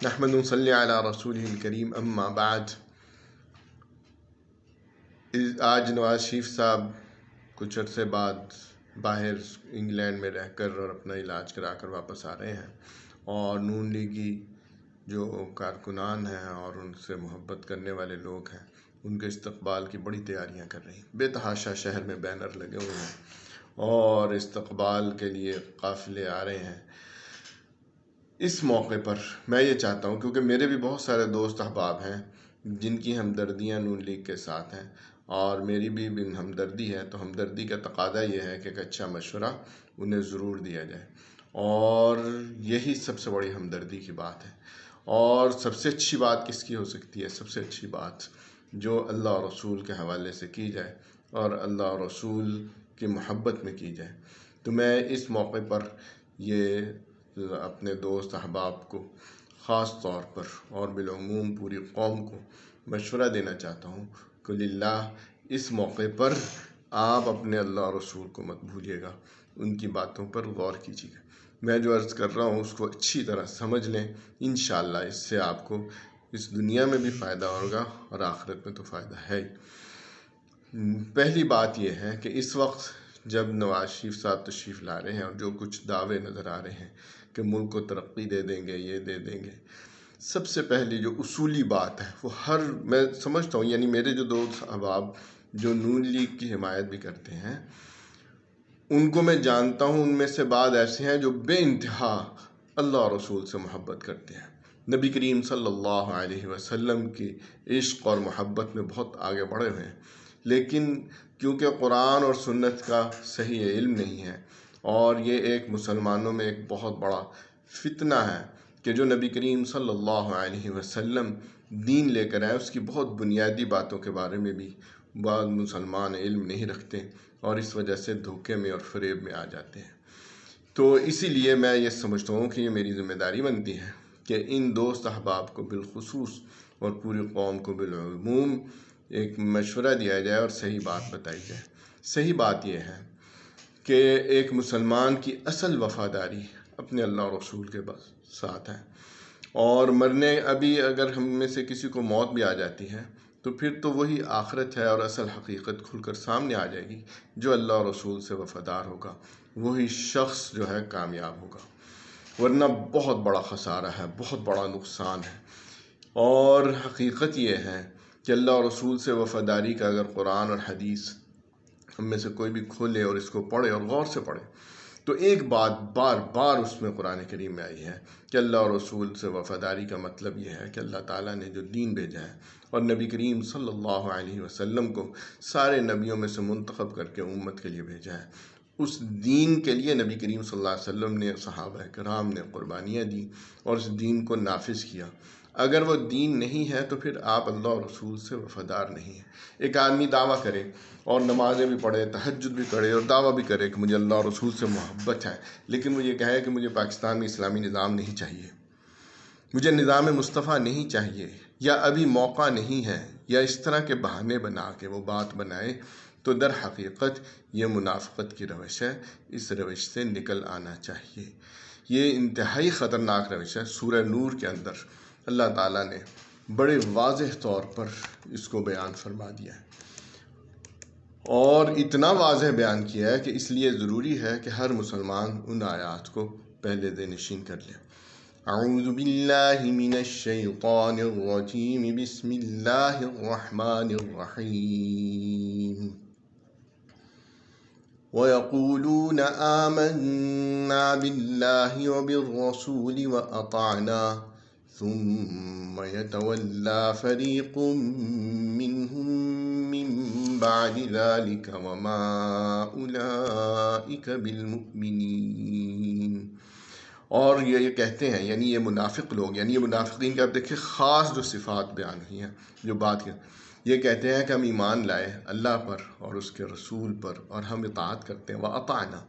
نحمد صلی علی رسول الکریم اما بعد۔ آج نواز شریف صاحب کچھ عرصے بعد باہر انگلینڈ میں رہ کر اور اپنا علاج کرا کر واپس آ رہے ہیں، اور نون لیگی جو کارکنان ہیں اور ان سے محبت کرنے والے لوگ ہیں ان کے استقبال کی بڑی تیاریاں کر رہی ہیں۔ بے تحاشا شہر میں بینر لگے ہوئے ہیں اور استقبال کے لیے قافلے آ رہے ہیں۔ اس موقع پر میں یہ چاہتا ہوں، کیونکہ میرے بھی بہت سارے دوست احباب ہیں جن کی ہمدردیاں نون لیگ کے ساتھ ہیں، اور میری بھی ہمدردی ہے، تو ہمدردی کا تقاضا یہ ہے کہ ایک اچھا مشورہ انہیں ضرور دیا جائے، اور یہی سب سے بڑی ہمدردی کی بات ہے۔ اور سب سے اچھی بات کس کی ہو سکتی ہے؟ سب سے اچھی بات جو اللہ اور رسول کے حوالے سے کی جائے اور اللہ اور رسول کی محبت میں کی جائے۔ تو میں اس موقع پر یہ اپنے دوست احباب کو خاص طور پر اور بالعموم پوری قوم کو مشورہ دینا چاہتا ہوں کہ للہ اس موقع پر آپ اپنے اللہ اور رسول کو مت بھولیے گا، ان کی باتوں پر غور کیجیے گا۔ میں جو عرض کر رہا ہوں اس کو اچھی طرح سمجھ لیں، انشاءاللہ اس سے آپ کو اس دنیا میں بھی فائدہ ہوگا اور آخرت میں تو فائدہ ہے ہی۔ پہلی بات یہ ہے کہ اس وقت جب نواز شریف صاحب تشریف لا رہے ہیں اور جو کچھ دعوے نظر آ رہے ہیں کہ ملک کو ترقی دے دیں گے، یہ دے دیں گے، سب سے پہلی جو اصولی بات ہے وہ میں سمجھتا ہوں، یعنی میرے جو دوست احباب جو نون لیگ کی حمایت بھی کرتے ہیں ان کو میں جانتا ہوں، ان میں سے بعض ایسے ہیں جو بے انتہا اللہ اور رسول سے محبت کرتے ہیں، نبی کریم صلی اللہ علیہ وسلم کی عشق اور محبت میں بہت آگے بڑھے ہوئے ہیں، لیکن کیونکہ قرآن اور سنت کا صحیح علم نہیں ہے، اور یہ ایک مسلمانوں میں ایک بہت بڑا فتنہ ہے کہ جو نبی کریم صلی اللہ علیہ وسلم دین لے کر آئے اس کی بہت بنیادی باتوں کے بارے میں بھی بعض مسلمان علم نہیں رکھتے، اور اس وجہ سے دھوکے میں اور فریب میں آ جاتے ہیں۔ تو اسی لیے میں یہ سمجھتا ہوں کہ یہ میری ذمہ داری بنتی ہے کہ ان دوست احباب کو بالخصوص اور پوری قوم کو بالعموم ایک مشورہ دیا جائے اور صحیح بات بتائی جائے۔ صحیح بات یہ ہے کہ ایک مسلمان کی اصل وفاداری اپنے اللہ اور رسول کے ساتھ ہے، اور ابھی اگر ہم میں سے کسی کو موت بھی آ جاتی ہے تو پھر تو وہی آخرت ہے اور اصل حقیقت کھل کر سامنے آ جائے گی۔ جو اللہ اور رسول سے وفادار ہوگا وہی شخص جو ہے کامیاب ہوگا، ورنہ بہت بڑا خسارہ ہے، بہت بڑا نقصان ہے۔ اور حقیقت یہ ہے کہ اللہ اور رسول سے وفاداری کا اگر قرآن اور حدیث ہم میں سے کوئی بھی کھولے اور اس کو پڑھے اور غور سے پڑھے تو ایک بات بار بار اس میں قرآن کریم میں آئی ہے کہ اللہ اور رسول سے وفاداری کا مطلب یہ ہے کہ اللہ تعالیٰ نے جو دین بھیجا ہے اور نبی کریم صلی اللہ علیہ وسلم کو سارے نبیوں میں سے منتخب کر کے امت کے لیے بھیجا ہے، اس دین کے لیے نبی کریم صلی اللہ علیہ وسلم نے، صحابہ کرام نے قربانیاں دی اور اس دین کو نافذ کیا۔ اگر وہ دین نہیں ہے تو پھر آپ اللہ اور رسول سے وفادار نہیں ہیں۔ ایک آدمی دعویٰ کرے اور نمازیں بھی پڑھے، تہجد بھی کرے اور دعویٰ بھی کرے کہ مجھے اللہ اور رسول سے محبت ہے، لیکن وہ یہ کہے کہ مجھے پاکستان میں اسلامی نظام نہیں چاہیے، مجھے نظام مصطفیٰ نہیں چاہیے، یا ابھی موقع نہیں ہے، یا اس طرح کے بہانے بنا کے وہ بات بنائے، تو در حقیقت یہ منافقت کی روش ہے۔ اس روش سے نکل آنا چاہیے۔ یہ انتہائی خطرناک روش ہے۔ سورہ نور کے اندر اللہ تعالیٰ نے بڑے واضح طور پر اس کو بیان فرما دیا ہے، اور اتنا واضح بیان کیا ہے کہ اس لیے ضروری ہے کہ ہر مسلمان ان آیات کو پہلے دے نشین کر لے۔ اعوذ باللہ من الشیطان الرجیم، بسم اللہ الرحمن الرحیم۔ وَيَقُولُونَ آمَنَّا بِاللَّهِ وَبِالرَّسُولِ وَأَطَعْنَا ثُمَّ يَتَوَلَّى فَرِيقٌ مِّنْهُم مِّن بَعْدِ ذَلِكَ وَمَا أُولَٰئِكَ بِالْمُؤْمِنِينَ۔ اور یہ کہتے ہیں، یعنی یہ منافق لوگ، یعنی یہ منافقین کے آپ دیکھیں خاص جو صفات بیان ہوئی ہیں، جو بات کی، یہ کہتے ہیں کہ ہم ایمان لائے اللہ پر اور اس کے رسول پر اور ہم اطاعت کرتے ہیں، وَأَطَعْنَا۔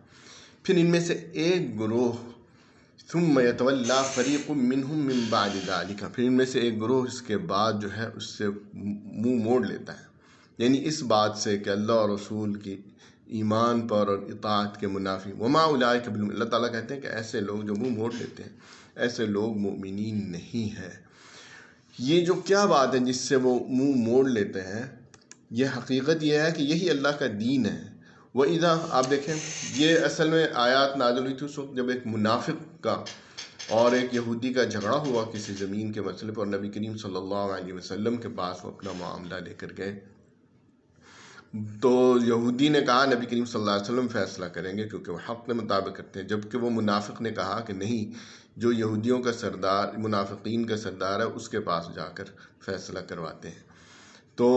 پھر ان میں سے ایک گروہ، ثُمَّ يَتَوَلَّى فَرِيقٌ مِّنْهُم مِّن بَعْدِ ذَلِكَ، پھر ان میں سے ایک گروہ اس کے بعد جو ہے اس سے منہ موڑ لیتا ہے، یعنی اس بات سے کہ اللہ اور رسول کی ایمان پر اور اطاعت کے منافی۔ وما اولئک بالمؤمنین، اللہ تعالیٰ کہتے ہیں کہ ایسے لوگ جو منہ موڑ لیتے ہیں، ایسے لوگ مومنین نہیں ہیں۔ یہ جو کیا بات ہے جس سے وہ منہ موڑ لیتے ہیں، یہ حقیقت یہ ہے کہ یہی اللہ کا دین ہے۔ وَإِذَا، آپ دیکھیں یہ اصل میں آیات نازل ہوئی تھی اس وقت جب ایک منافق کا اور ایک یہودی کا جھگڑا ہوا کسی زمین کے مسئلے پر، نبی کریم صلی اللہ علیہ وسلم کے پاس وہ اپنا معاملہ لے کر گئے، تو یہودی نے کہا نبی کریم صلی اللہ علیہ وسلم فیصلہ کریں گے کیونکہ وہ حق کے مطابق کرتے ہیں، جبکہ وہ منافق نے کہا کہ نہیں، جو یہودیوں کا سردار، منافقین کا سردار ہے، اس کے پاس جا کر فیصلہ کرواتے ہیں۔ تو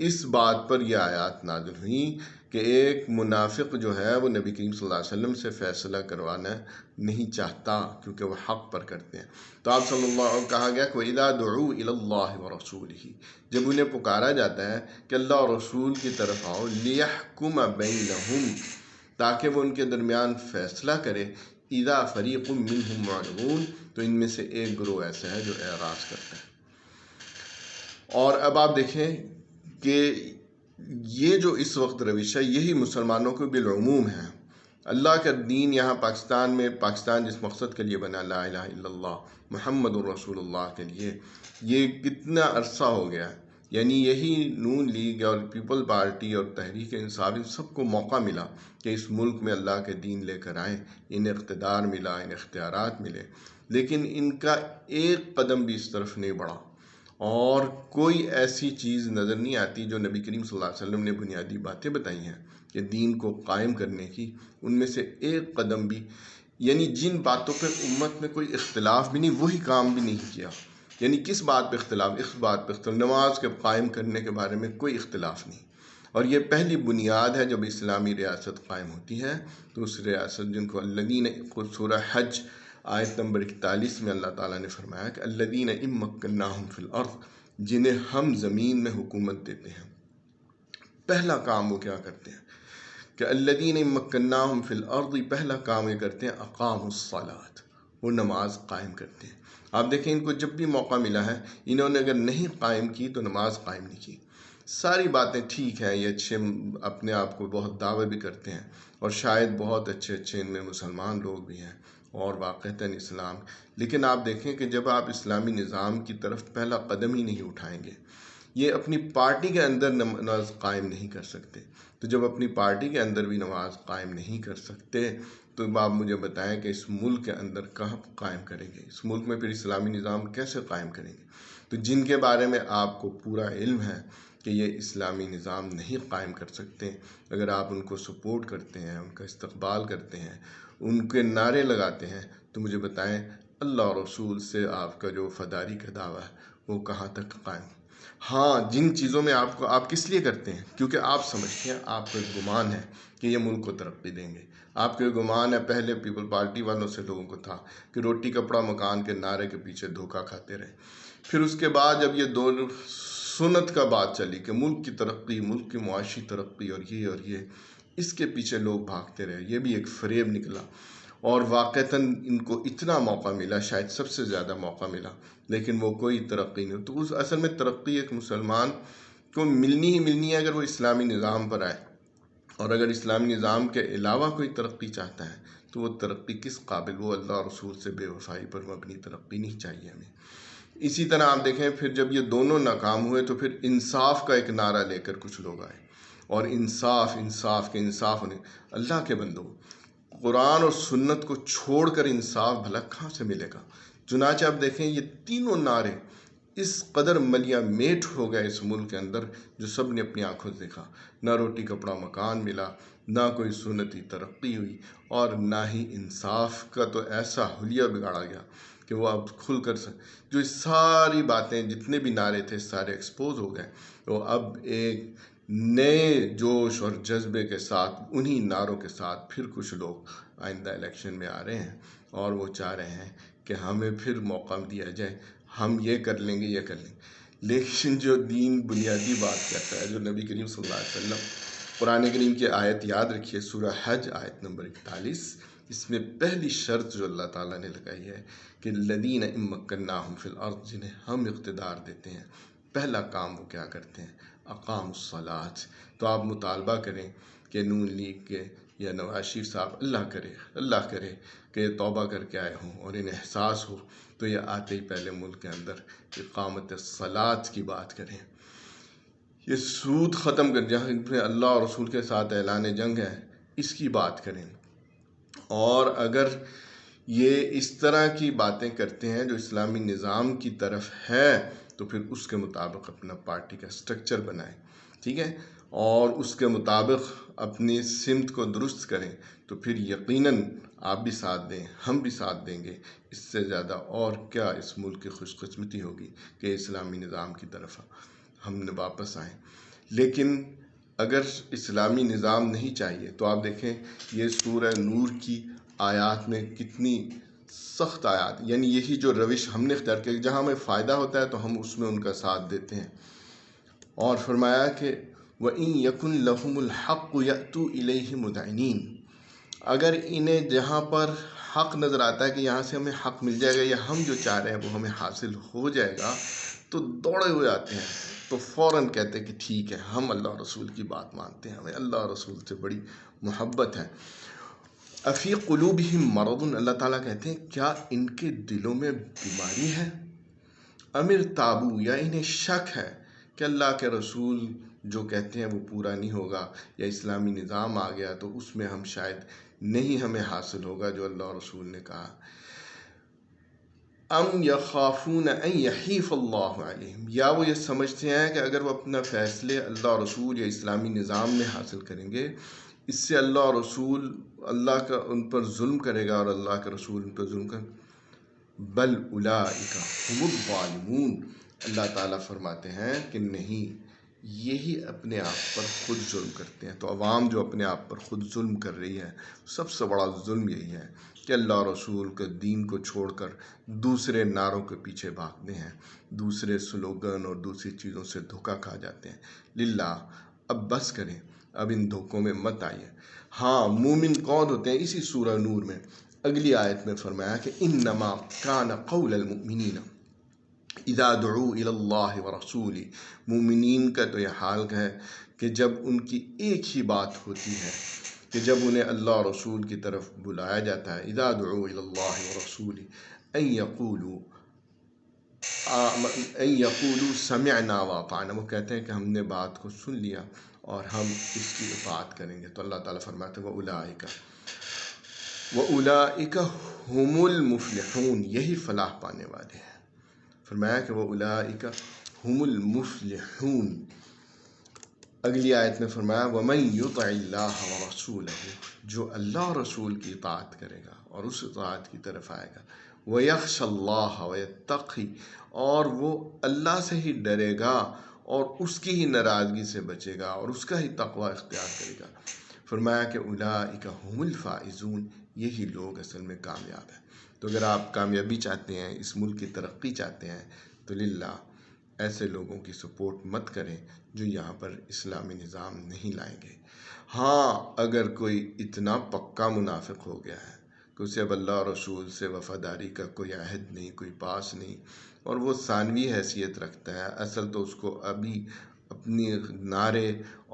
اس بات پر یہ آیات نازل ہوئیں کہ ایک منافق جو ہے وہ نبی کریم صلی اللہ علیہ وسلم سے فیصلہ کروانا نہیں چاہتا کیونکہ وہ حق پر کرتے ہیں۔ تو آپ صلی اللہ علیہ وسلم کہا گیا کہ وَإِذَا دُعُوا إِلَى اللَّهِ وَرَسُولِهِ، جب انہیں پکارا جاتا ہے کہ اللہ اور رسول کی طرف آؤ، لِيَحْكُمَ بَيْنَهُمْ، تاکہ وہ ان کے درمیان فیصلہ کرے، اِذَا فَرِيقٌ مِّنْهُمْ مُعْرِضُونَ، تو ان میں سے ایک گروہ ایسا ہے جو اعراض کرتا ہے۔ اور اب آپ دیکھیں کہ یہ جو اس وقت روش ہے یہی مسلمانوں کو بالعموم ہے۔ اللہ کا دین یہاں پاکستان میں، پاکستان جس مقصد کے لیے بنا، لا الہ الا اللہ محمد الرسول اللہ کے لیے، یہ کتنا عرصہ ہو گیا ہے۔ یعنی یہی نون لیگ اور پیپل پارٹی اور تحریک انصاف، ان سب کو موقع ملا کہ اس ملک میں اللہ کے دین لے کر آئیں، انہیں اقتدار ملا، انہیں اختیارات ملے، لیکن ان کا ایک قدم بھی اس طرف نہیں بڑھا، اور کوئی ایسی چیز نظر نہیں آتی جو نبی کریم صلی اللہ علیہ وسلم نے بنیادی باتیں بتائی ہیں کہ دین کو قائم کرنے کی، ان میں سے ایک قدم بھی، یعنی جن باتوں پہ امت میں کوئی اختلاف بھی نہیں، وہی کام بھی نہیں کیا۔ یعنی کس بات پہ اختلاف؟ اس بات پہ اختلاف، نماز کے قائم کرنے کے بارے میں کوئی اختلاف نہیں، اور یہ پہلی بنیاد ہے جب اسلامی ریاست قائم ہوتی ہے تو اس ریاست، جن کو الذین، سورہ حج آیت نمبر 41 میں اللہ تعالیٰ نے فرمایا کہ الذین ان مکناہم فی الارض، جنہیں ہم زمین میں حکومت دیتے ہیں، پہلا کام وہ کیا کرتے ہیں کہ الذین ان مکناہم فی الارض، پہلا کام یہ کرتے ہیں اقاموا الصلاۃ، وہ نماز قائم کرتے ہیں۔ آپ دیکھیں ان کو جب بھی موقع ملا ہے، انہوں نے اگر نہیں قائم کی تو نماز قائم نہیں کی۔ ساری باتیں ٹھیک ہیں، یہ اچھے اپنے آپ کو بہت دعوے بھی کرتے ہیں، اور شاید بہت اچھے ان میں مسلمان لوگ بھی ہیں اور واقعتاً اسلام، لیکن آپ دیکھیں کہ جب آپ اسلامی نظام کی طرف پہلا قدم ہی نہیں اٹھائیں گے، یہ اپنی پارٹی کے اندر نماز قائم نہیں کر سکتے، تو جب اپنی پارٹی کے اندر بھی نماز قائم نہیں کر سکتے تو آپ مجھے بتائیں کہ اس ملک کے اندر کہاں قائم کریں گے؟ اس ملک میں پھر اسلامی نظام کیسے قائم کریں گے؟ تو جن کے بارے میں آپ کو پورا علم ہے کہ یہ اسلامی نظام نہیں قائم کر سکتے، اگر آپ ان کو سپورٹ کرتے ہیں، ان کا استقبال کرتے ہیں، ان کے نعرے لگاتے ہیں، تو مجھے بتائیں اللہ اور رسول سے آپ کا جو وفاداری کا دعویٰ ہے وہ کہاں تک قائم؟ ہاں، جن چیزوں میں آپ کس لیے کرتے ہیں؟ کیونکہ آپ سمجھتے ہیں، آپ کو ایک گمان ہے کہ یہ ملک کو ترقی دیں گے، آپ کو ایک گمان ہے، پہلے پیپل پارٹی والوں سے لوگوں کو تھا کہ روٹی کپڑا مکان کے نعرے کے پیچھے دھوکہ کھاتے رہے، پھر اس کے بعد جب یہ دو سنت کا بات چلی کہ ملک کی ترقی، ملک کی معاشی ترقی اور یہ اس کے پیچھے لوگ بھاگتے رہے، یہ بھی ایک فریب نکلا، اور واقعتاً ان کو اتنا موقع ملا، شاید سب سے زیادہ موقع ملا، لیکن وہ کوئی ترقی نہیں۔ تو اس اصل میں ترقی ایک مسلمان کو ملنی ہی ملنی ہے اگر وہ اسلامی نظام پر آئے، اور اگر اسلامی نظام کے علاوہ کوئی ترقی چاہتا ہے تو وہ ترقی کس قابل؟ وہ اللہ اور رسول سے بے وفائی پر مبنی ترقی نہیں چاہیے ہمیں۔ اسی طرح آپ دیکھیں پھر جب یہ دونوں ناکام ہوئے تو پھر انصاف کا ایک نعرہ لے کر کچھ لوگ آئے، اور انصاف ہونے، اللہ کے بندو، قرآن اور سنت کو چھوڑ کر انصاف بھلا کہاں سے ملے گا؟ چنانچہ آپ دیکھیں یہ تینوں نعرے اس قدر ملیا میٹ ہو گئے اس ملک کے اندر، جو سب نے اپنی آنکھوں سے دیکھا، نہ روٹی کپڑا مکان ملا، نہ کوئی سنتی ترقی ہوئی، اور نہ ہی انصاف کا تو ایسا حلیہ بگاڑا گیا کہ وہ اب کھل کر جو ساری باتیں، جتنے بھی نعرے تھے سارے ایکسپوز ہو گئے، تو اب ایک نئے جوش اور جذبے کے ساتھ انہی نعروں کے ساتھ پھر کچھ لوگ آئندہ الیکشن میں آ رہے ہیں، اور وہ چاہ رہے ہیں کہ ہمیں پھر موقع دیا جائے، ہم یہ کر لیں گے۔ لیکن جو دین بنیادی بات کہتا ہے، جو نبی کریم صلی اللہ علیہ وسلم، قرآن کریم کی آیت یاد رکھیے، سورہ حج آیت نمبر 41، اس میں پہلی شرط جو اللہ تعالیٰ نے لگائی ہے کہ الذین ان مکناہم فی الارض، جنہیں ہم اقتدار دیتے ہیں، پہلا کام وہ کیا کرتے ہیں؟ اقاموا الصلاۃ۔ تو آپ مطالبہ کریں کہ نون لیگ کے یا نواز شریف صاحب اللہ کرے کہ یہ توبہ کر کے آئے ہوں اور انہیں احساس ہو تو یہ آتے ہی پہلے ملک کے اندر اقامت الصلاۃ کی بات کریں، یہ سود ختم کر جہاں اللہ اور رسول کے ساتھ اعلان جنگ ہے اس کی بات کریں۔ اور اگر یہ اس طرح کی باتیں کرتے ہیں جو اسلامی نظام کی طرف ہے تو پھر اس کے مطابق اپنا پارٹی کا سٹرکچر بنائیں، ٹھیک ہے، اور اس کے مطابق اپنی سمت کو درست کریں، تو پھر یقیناً آپ بھی ساتھ دیں، ہم بھی ساتھ دیں گے۔ اس سے زیادہ اور کیا اس ملک کی خوش قسمتی ہوگی کہ اسلامی نظام کی طرف ہم نے واپس آئیں۔ لیکن اگر اسلامی نظام نہیں چاہیے تو آپ دیکھیں یہ سورہ نور کی آیات میں کتنی سخت آیات، یعنی یہی جو روش ہم نے اختیار کیا، جہاں ہمیں فائدہ ہوتا ہے تو ہم اس میں ان کا ساتھ دیتے ہیں، اور فرمایا کہ وَإِن يَكُن لَهُمُ الْحَقُّ يَأْتُوا إِلَيْهِ مُذْعِنِينَ، اگر انہیں جہاں پر حق نظر آتا ہے کہ یہاں سے ہمیں حق مل جائے گا یا ہم جو چاہ رہے ہیں وہ ہمیں حاصل ہو جائے گا، تو دوڑے ہوئے آتے ہیں، تو فوراً کہتے ہیں کہ ٹھیک ہے ہم اللہ اور رسول کی بات مانتے ہیں، ہمیں اللہ اور رسول سے بڑی محبت ہے۔ افی قلوبہم مرض، اللہ تعالیٰ کہتے ہیں کیا ان کے دلوں میں بیماری ہے؟ امر تابو، یا انہیں شک ہے کہ اللہ کے رسول جو کہتے ہیں وہ پورا نہیں ہوگا، یا اسلامی نظام آ گیا تو اس میں ہم شاید نہیں ہمیں حاصل ہوگا جو اللہ اور رسول نے کہا۔ ام یخافون ان یحیف اللہ علیہم، یا وہ یہ سمجھتے ہیں کہ اگر وہ اپنا فیصلے اللہ اور رسول یا اسلامی نظام میں حاصل کریں گے اس سے اللہ اور رسول اللہ کا ان پر ظلم کرے گا اور اللہ کا رسول ان پر ظلم کرے گا۔ بل اولئک هم الظالمون، اللہ تعالیٰ فرماتے ہیں کہ نہیں، یہی اپنے آپ پر خود ظلم کرتے ہیں۔ تو عوام جو اپنے آپ پر خود ظلم کر رہی ہے، سب سے بڑا ظلم یہی ہے کہ اللہ اور رسول کے دین کو چھوڑ کر دوسرے نعروں کے پیچھے بھاگتے ہیں، دوسرے سلوگن اور دوسری چیزوں سے دھوکہ کھا جاتے ہیں۔ للہ، اب بس کریں، اب ان دھوکوں میں مت آئیے۔ ہاں، مومن کون ہوتے ہیں؟ اسی سورہ نور میں اگلی آیت میں فرمایا کہ انما کان قول المؤمنین اذا دعوا الی اللہ ورسولہ، مومنین کا تو یہ حال ہے کہ جب ان کی ایک ہی بات ہوتی ہے کہ جب انہیں اللہ اور رسول کی طرف بلایا جاتا ہے، اذا دعوا الی اللہ ورسولہ ان یقولوا سمعنا واطعنا، وہ کہتے ہیں کہ ہم نے بات کو سن لیا اور ہم اس کی اطاعت کریں گے۔ تو اللہ تعالیٰ فرماتے ہیں وَأُولَئِكَ هُمُ الْمُفْلِحُونَ، یہی فلاح پانے والے ہیں۔ فرمایا کہ وَأُولَئِكَ هُمُ الْمُفْلِحُونَ۔ اگلی آیت میں فرمایا وَمَن يُطِعِ اللَّهَ وَرَسُولَهُ، جو اللہ اور رسول کی اطاعت کرے گا اور اس اطاعت کی طرف آئے گا، وَيَخْشَ اللَّهَ وَيَتَّقِي، اور وہ اللہ سے ہی ڈرے گا اور اس کی ہی ناراضگی سے بچے گا اور اس کا ہی تقوی اختیار کرے گا۔ فرمایا کہ اولئک هم الفائزون، یہی لوگ اصل میں کامیاب ہیں۔ تو اگر آپ کامیابی چاہتے ہیں، اس ملک کی ترقی چاہتے ہیں، تو للہ ایسے لوگوں کی سپورٹ مت کریں جو یہاں پر اسلامی نظام نہیں لائیں گے۔ ہاں، اگر کوئی اتنا پکا منافق ہو گیا ہے کہ اسے اب اللہ اور رسول سے وفاداری کا کوئی عہد نہیں، کوئی پاس نہیں، اور وہ ثانوی حیثیت رکھتا ہے، اصل تو اس کو ابھی اپنی نعرے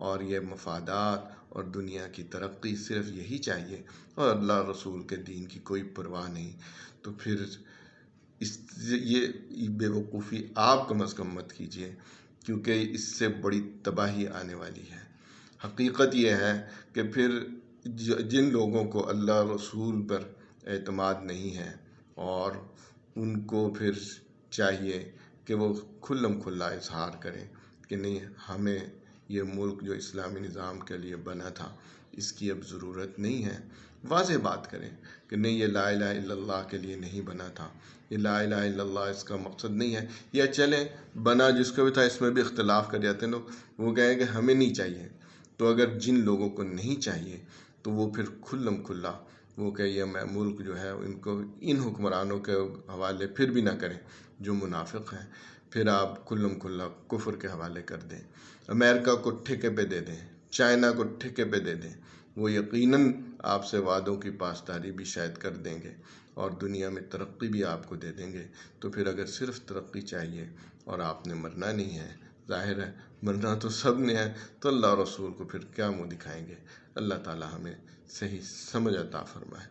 اور یہ مفادات اور دنیا کی ترقی صرف یہی چاہیے اور اللہ رسول کے دین کی کوئی پرواہ نہیں، تو پھر یہ بے وقوفی آپ کم از کم مت کیجیے، کیونکہ اس سے بڑی تباہی آنے والی ہے۔ حقیقت یہ ہے کہ پھر جن لوگوں کو اللہ رسول پر اعتماد نہیں ہے اور ان کو پھر چاہیے کہ وہ کھلم کھلا اظہار کریں کہ نہیں، ہمیں یہ ملک جو اسلامی نظام کے لیے بنا تھا اس کی اب ضرورت نہیں ہے۔ واضح بات کریں کہ نہیں، یہ لا الہ الا اللہ کے لیے نہیں بنا تھا، یہ لا الہ الا اللہ اس کا مقصد نہیں ہے، یا چلیں بنا جس کو بھی تھا اس میں بھی اختلاف کر جاتے ہیں لوگ، وہ کہیں کہ ہمیں نہیں چاہیے۔ تو اگر جن لوگوں کو نہیں چاہیے تو وہ پھر کھلم کھلا وہ کہ یہ ملک جو ہے ان کو ان حکمرانوں کے حوالے پھر بھی نہ کریں جو منافق ہیں، پھر آپ کھلم کھلا کفر کے حوالے کر دیں، امریکہ کو ٹھیکے پہ دے دیں، چائنا کو ٹھیکے پہ دے دیں، وہ یقیناً آپ سے وعدوں کی پاسداری بھی شاید کر دیں گے اور دنیا میں ترقی بھی آپ کو دے دیں گے۔ تو پھر اگر صرف ترقی چاہیے اور آپ نے مرنا نہیں ہے، ظاہر ہے مرنا تو سب نے ہے، تو اللہ رسول کو پھر کیا منہ دکھائیں گے؟ اللہ تعالی ہمیں صحیح سمجھ عطا فرمائے.